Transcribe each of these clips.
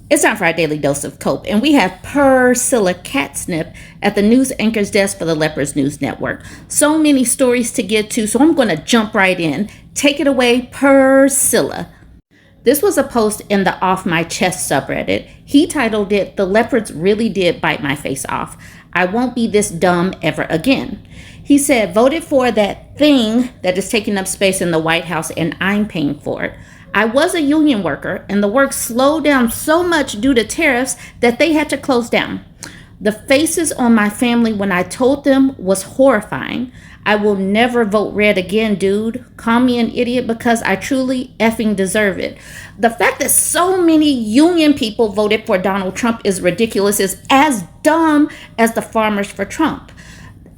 It's time for our daily dose of cope, and we have Priscilla Catsnip at the news anchor's desk for the Leopards News Network. So many stories to get to, so I'm going to jump right in. Take it away, Priscilla. This was a post in the Off My Chest subreddit. He titled it, "The Leopards Really Did Bite My Face Off. I won't be this dumb ever again." He said, "Voted for that thing that is taking up space in the White House, and I'm paying for it. I was a union worker, and the work slowed down so much due to tariffs that they had to close down. The faces on my family when I told them was horrifying. I will never vote red again, dude. Call me an idiot because I truly effing deserve it." The fact that so many union people voted for Donald Trump is ridiculous. Is as dumb as the farmers for Trump.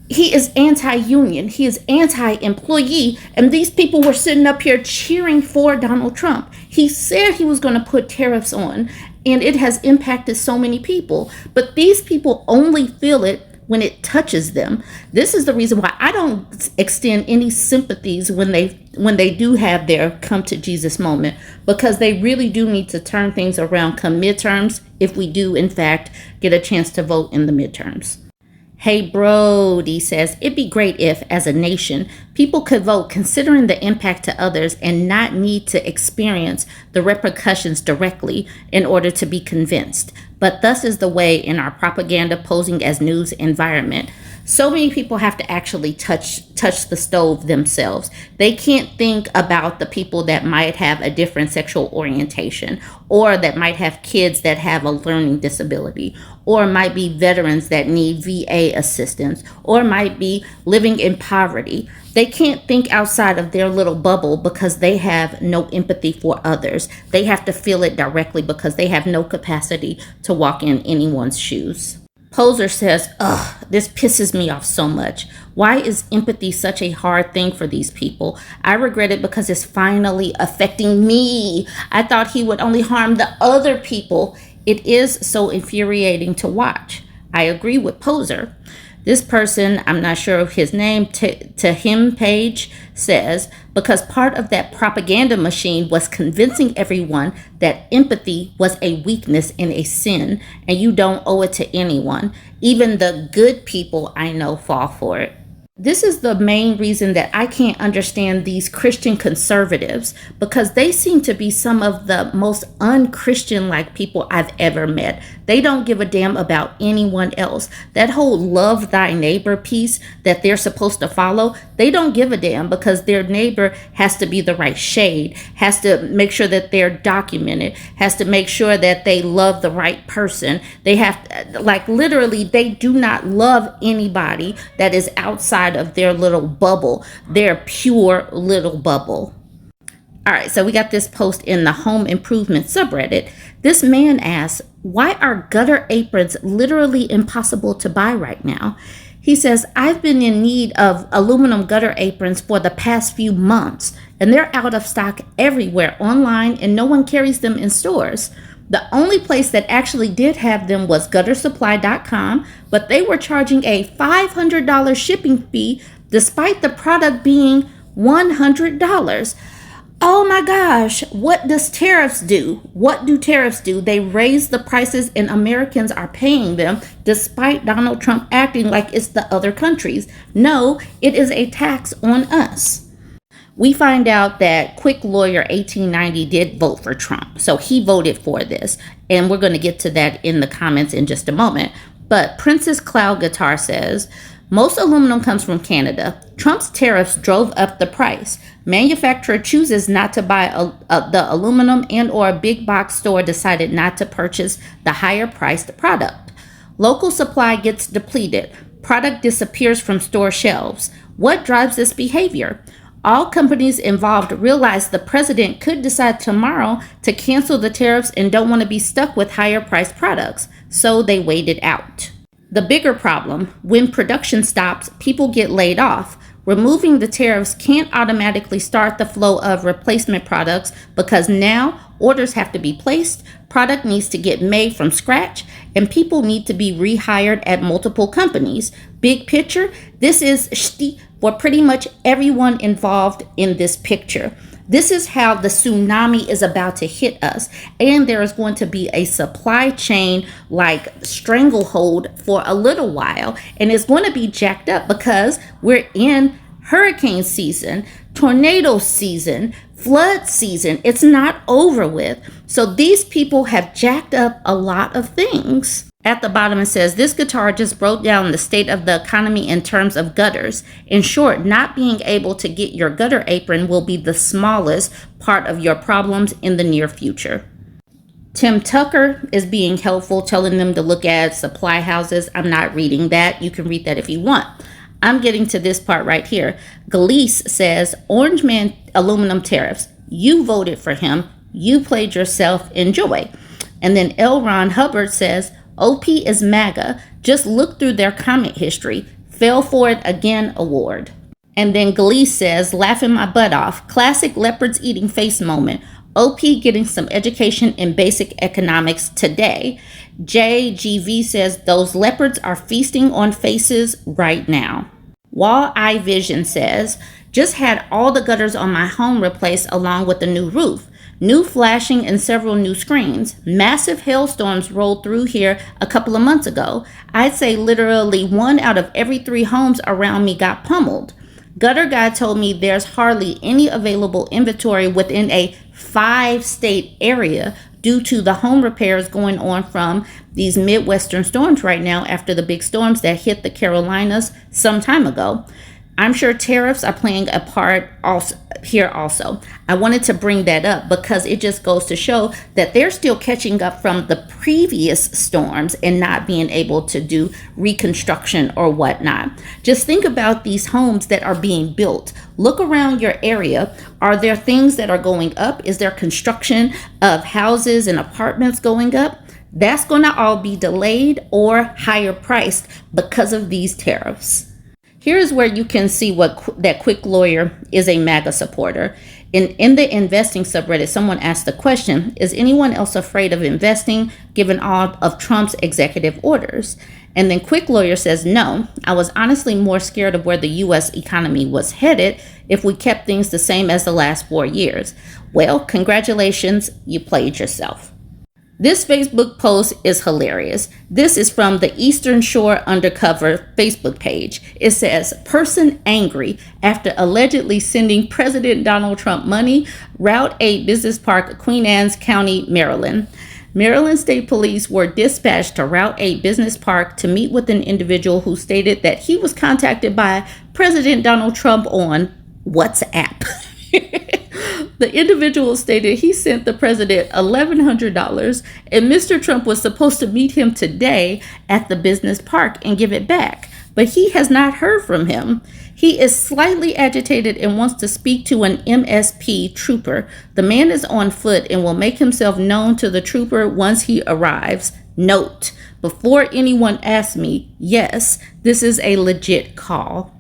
He is anti-union. He is anti-employee. And these people were sitting up here cheering for Donald Trump. He said he was going to put tariffs on, and it has impacted so many people. But these people only feel it when it touches them. This is the reason why I don't extend any sympathies when they do have their come to Jesus moment, because they really do need to turn things around come midterms if we do, in fact, get a chance to vote in the midterms. Hey Brody says, "It'd be great if, as a nation, people could vote considering the impact to others and not need to experience the repercussions directly in order to be convinced. But thus is the way in our propaganda posing as news environment. So many people have to actually touch the stove themselves. They can't think about the people that might have a different sexual orientation, or that might have kids that have a learning disability, or might be veterans that need VA assistance, or might be living in poverty. They can't think outside of their little bubble because they have no empathy for others. They have to feel it directly because they have no capacity to walk in anyone's shoes." Poser says, "Ugh, this pisses me off so much. Why is empathy such a hard thing for these people? I regret it because it's finally affecting me. I thought he would only harm the other people. It is so infuriating to watch." I agree with Poser. This person, I'm not sure of his name, to him page says, "Because part of that propaganda machine was convincing everyone that empathy was a weakness and a sin, and you don't owe it to anyone. Even the good people I know fall for it." This is the main reason that I can't understand these Christian conservatives, because they seem to be some of the most un-Christian-like people I've ever met. They don't give a damn about anyone else. That whole love thy neighbor piece that they're supposed to follow, they don't give a damn because their neighbor has to be the right shade, has to make sure that they're documented, has to make sure that they love the right person. They have, like literally, they do not love anybody that is outside of their little bubble, their pure little bubble. All right, so we got this post in the home improvement subreddit. This man asks, "Why are gutter aprons literally impossible to buy right now?" He says, "I've been in need of aluminum gutter aprons for the past few months, and they're out of stock everywhere online, and no one carries them in stores. The only place that actually did have them was guttersupply.com, but they were charging a $500 shipping fee despite the product being $100. Oh my gosh, what does tariffs do? What do tariffs do? They raise the prices and Americans are paying them despite Donald Trump acting like it's the other countries. No, it is a tax on us." We find out that Quick Lawyer 1890 did vote for Trump. So he voted for this. And we're going to get to that in the comments in just a moment. But Princess Cloud Guitar says, "Most aluminum comes from Canada. Trump's tariffs drove up the price. Manufacturer chooses not to buy the aluminum, and or a big box store decided not to purchase the higher priced product. Local supply gets depleted. Product disappears from store shelves. What drives this behavior? All companies involved realize the president could decide tomorrow to cancel the tariffs and don't want to be stuck with higher priced products, so they waited out. The bigger problem, when production stops, people get laid off. Removing the tariffs can't automatically start the flow of replacement products because now orders have to be placed, product needs to get made from scratch, and people need to be rehired at multiple companies. Big picture, this is shitty for pretty much everyone involved in this picture. This is how the tsunami is about to hit us. And there is going to be a supply chain like stranglehold for a little while. And it's going to be jacked up because we're in hurricane season, tornado season, flood season. It's not over with. So these people have jacked up a lot of things. At the bottom, it says, this guitar just broke down the state of the economy in terms of gutters. In short, not being able to get your gutter apron will be the smallest part of your problems in the near future. Tim Tucker is being helpful, telling them to look at supply houses. I'm not reading that. You can read that if you want. I'm getting to this part right here. Gleese says, Orange Man aluminum tariffs. You voted for him. You played yourself. Enjoy. And then L. Ron Hubbard says, OP is MAGA. Just look through their comment history. Fell for it again award. And then Gleese says, laughing my butt off. Classic leopards eating face moment. OP getting some education in basic economics today. JGV says, those leopards are feasting on faces right now. Walleye Vision says, just had all the gutters on my home replaced along with the new roof. New flashing and several new screens. Massive hailstorms rolled through here a couple of months ago. I'd say literally 1 out of every 3 homes around me got pummeled. Gutter Guy told me there's hardly any available inventory within a 5-state area due to the home repairs going on from these Midwestern storms right now after the big storms that hit the Carolinas some time ago. I'm sure tariffs are playing a part also here also. I wanted to bring that up because it just goes to show that they're still catching up from the previous storms and not being able to do reconstruction or whatnot. Just think about these homes that are being built. Look around your area. Are there things that are going up? Is there construction of houses and apartments going up? That's going to all be delayed or higher priced because of these tariffs. Here's where you can see that Quick Lawyer is a MAGA supporter. In the investing subreddit, someone asked the question, is anyone else afraid of investing given all of Trump's executive orders? And then Quick Lawyer says, no, I was honestly more scared of where the U.S. economy was headed if we kept things the same as the last 4 years. Well, congratulations, you played yourself. This Facebook post is hilarious. This is from the Eastern Shore Undercover Facebook page. It says, person angry after allegedly sending President Donald Trump money, Route 8 Business Park, Queen Anne's County, Maryland. Maryland State Police were dispatched to Route 8 Business Park to meet with an individual who stated that he was contacted by President Donald Trump on WhatsApp. The individual stated he sent the president $1,100 and Mr. Trump was supposed to meet him today at the business park and give it back, but he has not heard from him. He is slightly agitated and wants to speak to an MSP trooper. The man is on foot and will make himself known to the trooper once he arrives. Note, before anyone asks me, yes, this is a legit call.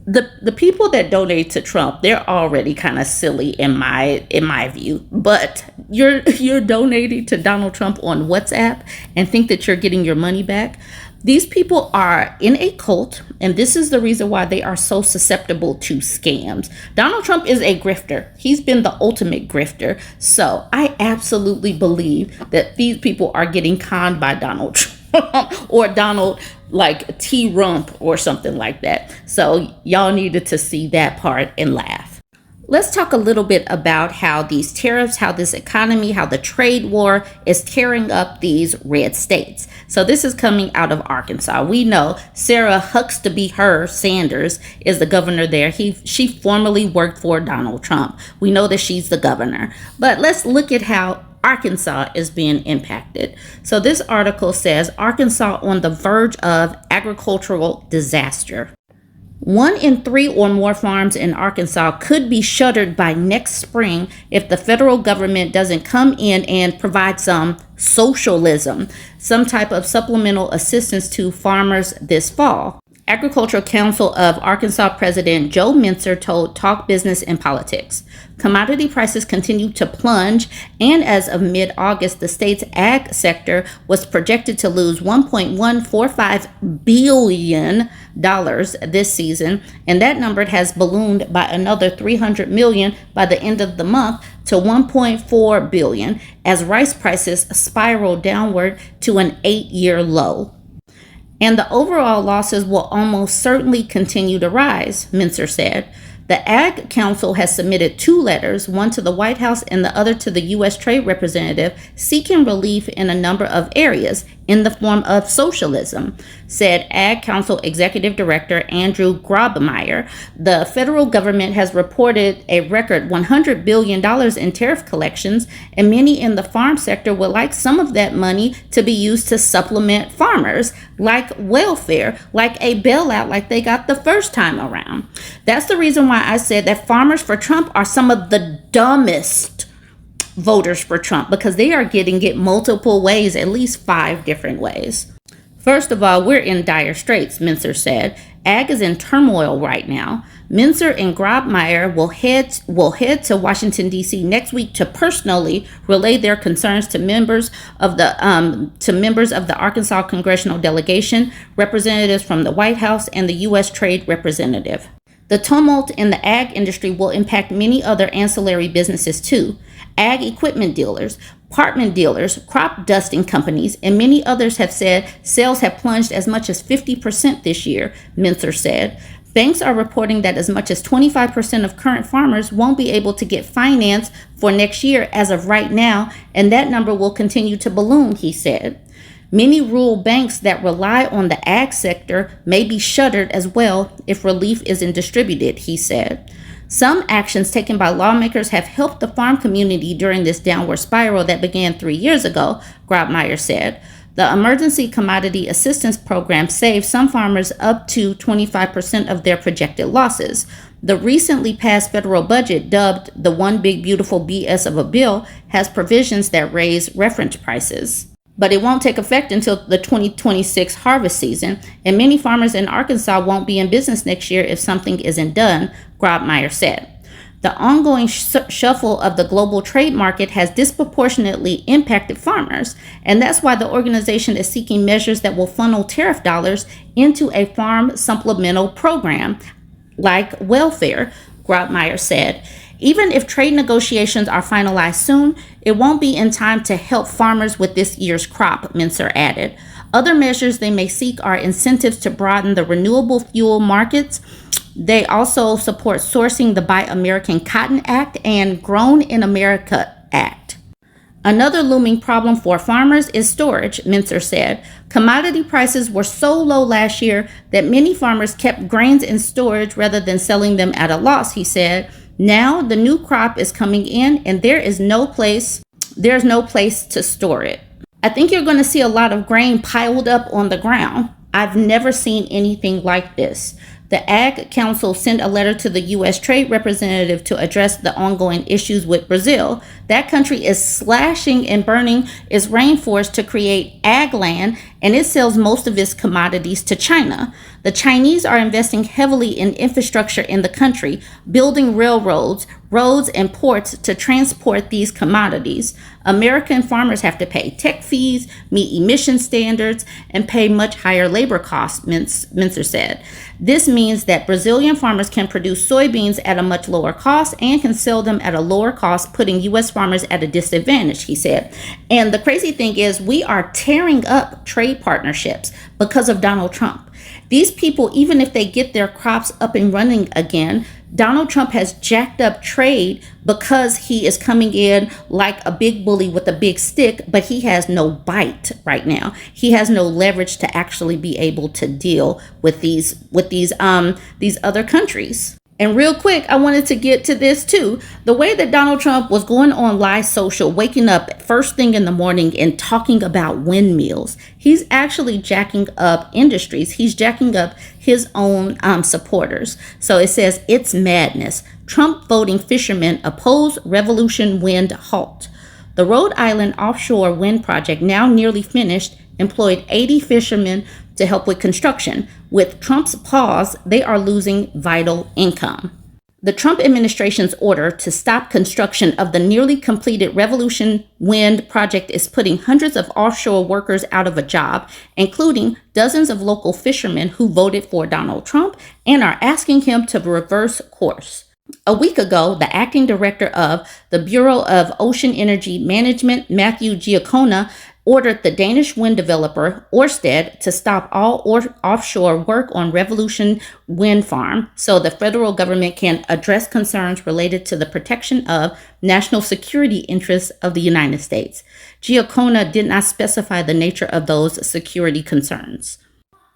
The people that donate to Trump, they're already kind of silly in my view. But you're donating to Donald Trump on WhatsApp and think that you're getting your money back. These people are in a cult, and this is the reason why they are so susceptible to scams. Donald Trump is a grifter. He's been the ultimate grifter. So I absolutely believe that these people are getting conned by Donald Trump or Donald like T. Rump or something like that. So y'all needed to see that part and laugh. Let's talk a little bit about how these tariffs, how this economy, how the trade war is tearing up these red states. So this is coming out of Arkansas. We know Sarah Huckabee Sanders is the governor there. She formerly worked for Donald Trump. We know that she's the governor. But let's look at how Arkansas is being impacted. So this article says Arkansas on the verge of agricultural disaster. 1 in 3 or more farms in Arkansas could be shuttered by next spring if the federal government doesn't come in and provide some socialism, some type of supplemental assistance to farmers this fall. Agricultural Council of Arkansas President Joe Mincer told Talk Business and Politics. Commodity prices continue to plunge, and as of mid-August, the state's ag sector was projected to lose $1.145 billion this season, and that number has ballooned by another $300 million by the end of the month to $1.4 billion as rice prices spiral downward to an 8-year low. And the overall losses will almost certainly continue to rise, Mincer said. The Ag Council has submitted 2 letters, one to the White House and the other to the U.S. Trade Representative, seeking relief in a number of areas in the form of socialism, said Ag Council Executive Director Andrew Grobmeier. The federal government has reported a record $100 billion in tariff collections, and many in the farm sector would like some of that money to be used to supplement farmers, like welfare, like a bailout like they got the first time around. That's the reason why I said that farmers for Trump are some of the dumbest voters for Trump, because they are getting it multiple ways, at least 5 different ways. First of all, we're in dire straits, Mincer said. Ag is in turmoil right now. Mincer and Grobmeier will head to Washington, D.C. next week to personally relay their concerns to members of the Arkansas congressional delegation, representatives from the White House, and the U.S. Trade Representative. The tumult in the ag industry will impact many other ancillary businesses too. Ag equipment dealers, apartment dealers, crop dusting companies, and many others have said sales have plunged as much as 50% this year, Mincer said. Banks are reporting that as much as 25% of current farmers won't be able to get finance for next year as of right now, and that number will continue to balloon, he said. Many rural banks that rely on the ag sector may be shuttered as well if relief isn't distributed, he said. Some actions taken by lawmakers have helped the farm community during this downward spiral that began 3 years ago, Grobmeier said. The Emergency Commodity Assistance Program saved some farmers up to 25% of their projected losses. The recently passed federal budget, dubbed the One Big Beautiful BS of a bill, has provisions that raise reference prices. But it won't take effect until the 2026 harvest season, and many farmers in Arkansas won't be in business next year if something isn't done, Grobmeier said. The ongoing shuffle of the global trade market has disproportionately impacted farmers, and that's why the organization is seeking measures that will funnel tariff dollars into a farm supplemental program, like welfare, Grobmeier said. Even if trade negotiations are finalized soon, it won't be in time to help farmers with this year's crop, Mincer added. Other measures they may seek are incentives to broaden the renewable fuel markets. They also support sourcing the Buy American Cotton Act and Grown in America Act. Another looming problem for farmers is storage, Mincer said. Commodity prices were so low last year that many farmers kept grains in storage rather than selling them at a loss, he said. Now the new crop is coming in and there's no place to store it. I think you're going to see a lot of grain piled up on the ground. I've never seen anything like this. The Ag Council sent a letter to the U.S. Trade Representative to address the ongoing issues with Brazil. That country is slashing and burning its rainforest to create ag land, and it sells most of its commodities to China. The Chinese are investing heavily in infrastructure in the country, building railroads, roads, and ports to transport these commodities. American farmers have to pay tech fees, meet emission standards, and pay much higher labor costs, Mincer said. This means that Brazilian farmers can produce soybeans at a much lower cost and can sell them at a lower cost, putting U.S. farmers at a disadvantage, he said. And the crazy thing is, we are tearing up trade partnerships because of Donald Trump. These people, even if they get their crops up and running again, Donald Trump has jacked up trade because he is coming in like a big bully with a big stick, but he has no bite right now. He has no leverage to actually be able to deal with these other countries. And real quick, I wanted to get to this too. The way that Donald Trump was going on live social, waking up first thing in the morning and talking about windmills, he's actually jacking up industries. He's jacking up his own supporters. So it says, it's madness. Trump voting fishermen oppose revolution wind halt. The Rhode Island offshore wind project, now nearly finished, employed 80 fishermen to help with construction. With Trump's pause, they are losing vital income. The Trump administration's order to stop construction of the nearly completed Revolution Wind project is putting hundreds of offshore workers out of a job, including dozens of local fishermen who voted for Donald Trump and are asking him to reverse course. A week ago, the acting director of the Bureau of Ocean Energy Management, Matthew Giancona, ordered the Danish wind developer Ørsted to stop all offshore work on Revolution Wind Farm so the federal government can address concerns related to the protection of national security interests of the United States. Giancona did not specify the nature of those security concerns.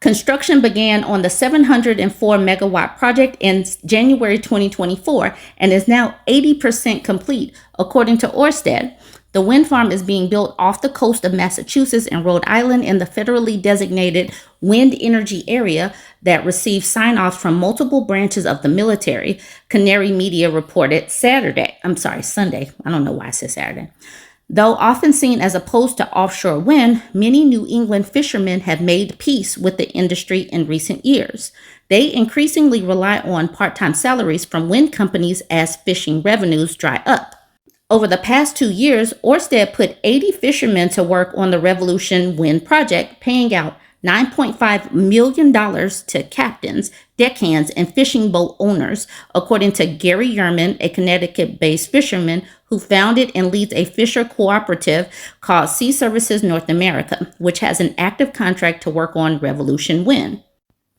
Construction began on the 704 megawatt project in January 2024 and is now 80% complete, according to Ørsted. The wind farm is being built off the coast of Massachusetts and Rhode Island in the federally designated wind energy area that receives sign-offs from multiple branches of the military, Canary Media reported Sunday. I don't know why I said Saturday. Though often seen as opposed to offshore wind, many New England fishermen have made peace with the industry in recent years. They increasingly rely on part-time salaries from wind companies as fishing revenues dry up. Over the past 2 years, Ørsted put 80 fishermen to work on the Revolution Wind project, paying out $9.5 million to captains, deckhands, and fishing boat owners, according to Gary Yerman, a Connecticut-based fisherman who founded and leads a fisher cooperative called Sea Services North America, which has an active contract to work on Revolution Wind.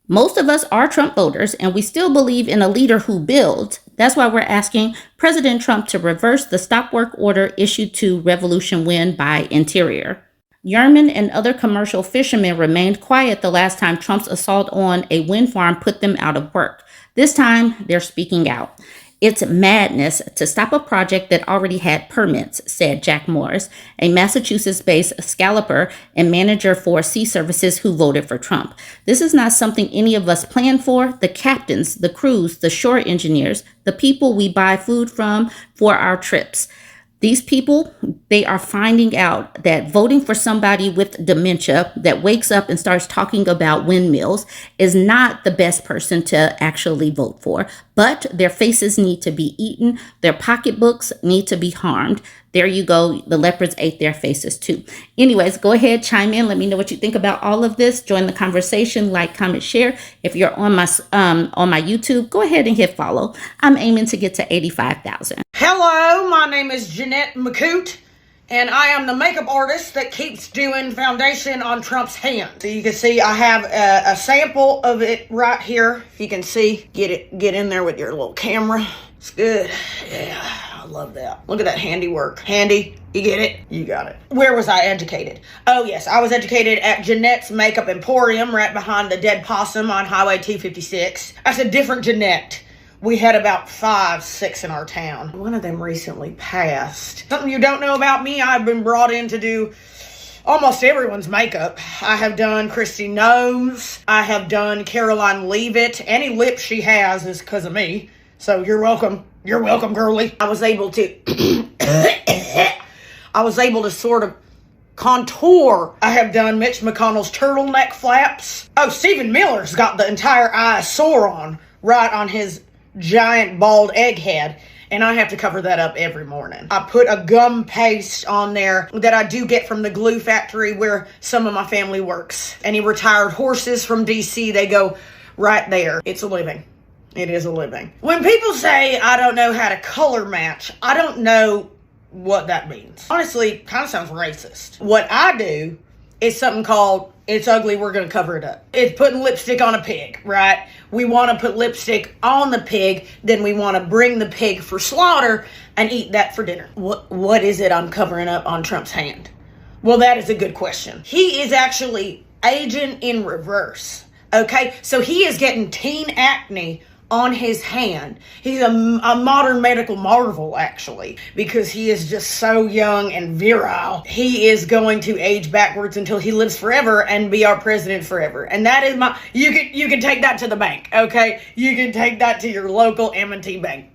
Most of us are Trump voters, and we still believe in a leader who builds. That's why we're asking President Trump to reverse the stop work order issued to Revolution Wind by Interior. Yerman and other commercial fishermen remained quiet the last time Trump's assault on a wind farm put them out of work. This time, they're speaking out. It's madness to stop a project that already had permits, said Jack Morris, a Massachusetts-based scalper and manager for Sea Services who voted for Trump. This is not something any of us planned for. The captains, the crews, the shore engineers, the people we buy food from for our trips. These people, they are finding out that voting for somebody with dementia that wakes up and starts talking about windmills is not the best person to actually vote for. But their faces need to be eaten. Their pocketbooks need to be harmed. There you go. The leopards ate their faces too. Anyways, go ahead, chime in. Let me know what you think about all of this. Join the conversation, like, comment, share. If you're on my YouTube, go ahead and hit follow. I'm aiming to get to 85,000. Hello, my name is Jeanette McCoot, and I am the makeup artist that keeps doing foundation on Trump's hand. So you can see I have a sample of it right here. If you can see, get in there with your little camera. It's good. Yeah, I love that. Look at that handiwork. Handy, you get it? You got it. Where was I educated? Oh yes, I was educated at Jeanette's Makeup Emporium right behind the Dead Possum on Highway 256. That's a different Jeanette. We had about 5, 6 in our town. One of them recently passed. Something you don't know about me, I've been brought in to do almost everyone's makeup. I have done Christy Gnomes. I have done Caroline Leavitt. Any lip she has is because of me. So you're welcome. You're welcome, girlie. I was able to sort of contour. I have done Mitch McConnell's turtleneck flaps. Oh, Stephen Miller's got the entire eye sore on, right on his giant bald egghead, and I have to cover that up every morning. I put a gum paste on there that I do get from the glue factory where some of my family works. Any retired horses from DC, they go right there. It's a living. It is a living. When people say I don't know how to color match, I don't know what that means. Honestly, kind of sounds racist. What I do is something called, it's ugly, we're going to cover it up. It's putting lipstick on a pig, right? We want to put lipstick on the pig, then we want to bring the pig for slaughter and eat that for dinner. What is it I'm covering up on Trump's hand? Well, that is a good question. He is actually aging in reverse, okay? So he is getting teen acne on his hand. He's a modern medical marvel, actually, because he is just so young and virile. He is going to age backwards until he lives forever and be our president forever. And that is you can take that to the bank, okay? You can take that to your local M&T bank.